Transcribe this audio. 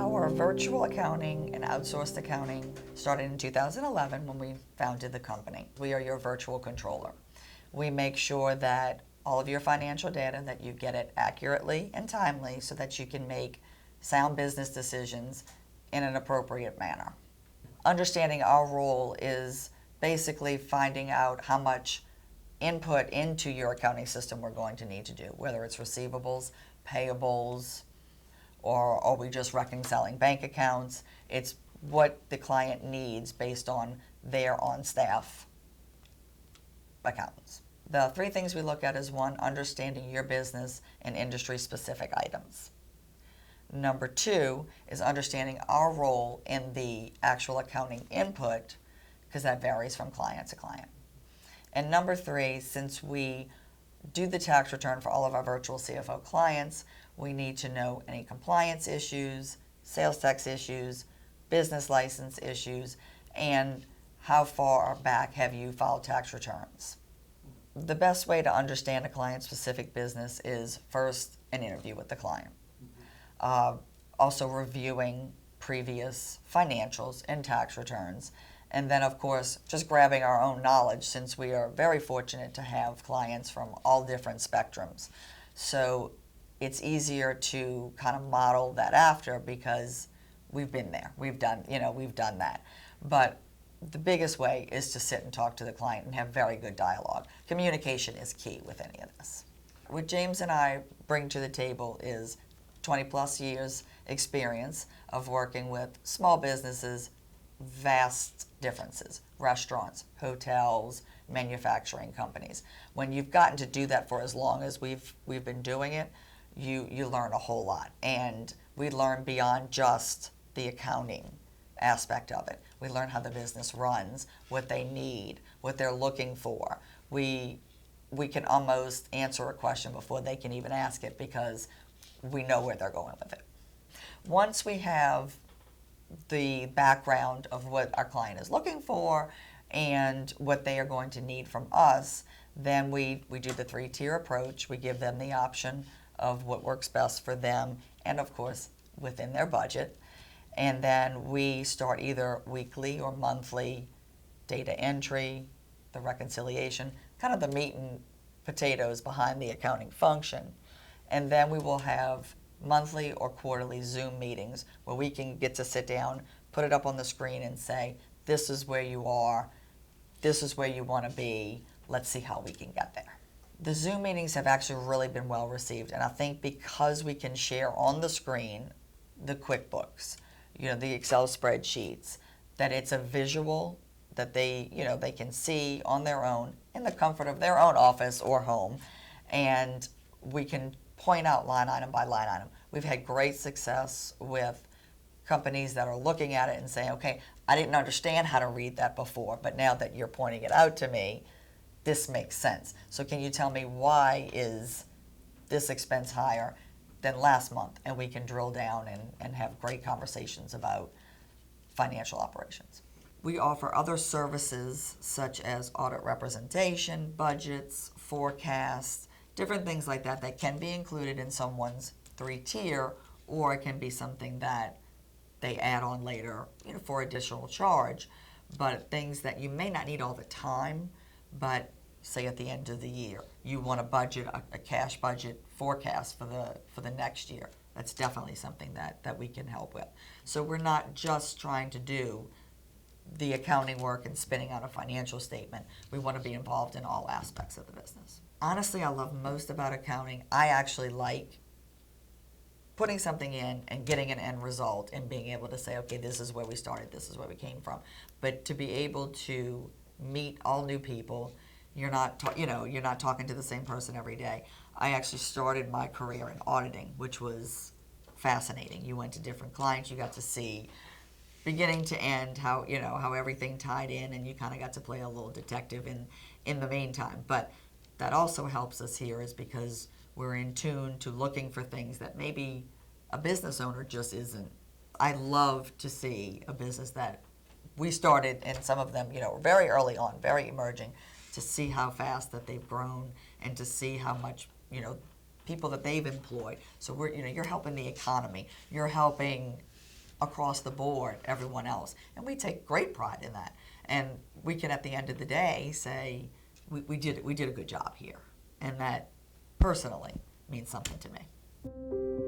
Our virtual accounting and outsourced accounting started in 2011 when we founded the company. We are your virtual controller. We make sure that all of your financial data, that you get it accurately and timely so that you can make sound business decisions in an appropriate manner. Understanding our role is basically finding out how much input into your accounting system we're going to need to do, whether it's receivables, payables, or are we just reconciling bank accounts. It's what the client needs based on their on-staff accountants. The three things we look at is one, understanding your business and industry-specific items. Number two is understanding our role in the actual accounting input, because that varies from client to client. And number three, since we do the tax return for all of our virtual CFO clients, we need to know any compliance issues, sales tax issues, business license issues, and how far back have you filed tax returns. The best way to understand a client-specific business is first an interview with the client. Also reviewing previous financials and tax returns. And then, of course, just grabbing our own knowledge, since we are very fortunate to have clients from all different spectrums. So it's easier to kind of model that after because we've been there. We've done that. But the biggest way is to sit and talk to the client and have very good dialogue. Communication is key with any of this. What James and I bring to the table is 20 plus years experience of working with small businesses, vast differences, restaurants, hotels, manufacturing companies. When you've gotten to do that for as long as we've been doing it, you learn a whole lot. And we learn beyond just the accounting aspect of it. We learn how the business runs, what they need, what they're looking for. We can almost answer a question before they can even ask it because we know where they're going with it. Once we have the background of what our client is looking for and what they are going to need from us, then we do the three-tier approach. We give them the option of what works best for them and, of course, within their budget. And then we start either weekly or monthly data entry, the reconciliation, kind of the meat and potatoes behind the accounting function. And then we will have monthly or quarterly Zoom meetings where we can get to sit down, put it up on the screen and say, this is where you are, this is where you want to be, let's see how we can get there. The Zoom meetings have actually really been well received, and I think because we can share on the screen the QuickBooks, the Excel spreadsheets, that it's a visual that they can see on their own in the comfort of their own office or home, and we can point out line item by line item. We've had great success with companies that are looking at it and saying, okay, I didn't understand how to read that before, but now that you're pointing it out to me, this makes sense. So can you tell me why is this expense higher than last month? And we can drill down and have great conversations about financial operations. We offer other services such as audit representation, budgets, forecasts, different things like that that can be included in someone's three-tier, or it can be something that they add on later for additional charge. But things that you may not need all the time, but say at the end of the year, you want to budget a cash budget forecast for the next year. That's definitely something that we can help with. So we're not just trying to do the accounting work and spinning out a financial statement. We want to be involved in all aspects of the business. Honestly, I love most about accounting. I actually like putting something in and getting an end result and being able to say, okay, this is where we started, this is where we came from. But to be able to meet all new people, you're not talking to the same person every day. I actually started my career in auditing, which was fascinating. You went to different clients, you got to see beginning to end how everything tied in, and you kind of got to play a little detective in the meantime. But that also helps us here is because we're in tune to looking for things that maybe a business owner just isn't. I love to see a business that we started, and some of them, very early on, very emerging, to see how fast that they've grown and to see how much, people that they've employed. So you're helping the economy. You're helping across the board everyone else. And we take great pride in that. And we can, at the end of the day, say, we did a good job here. And that, personally, means something to me.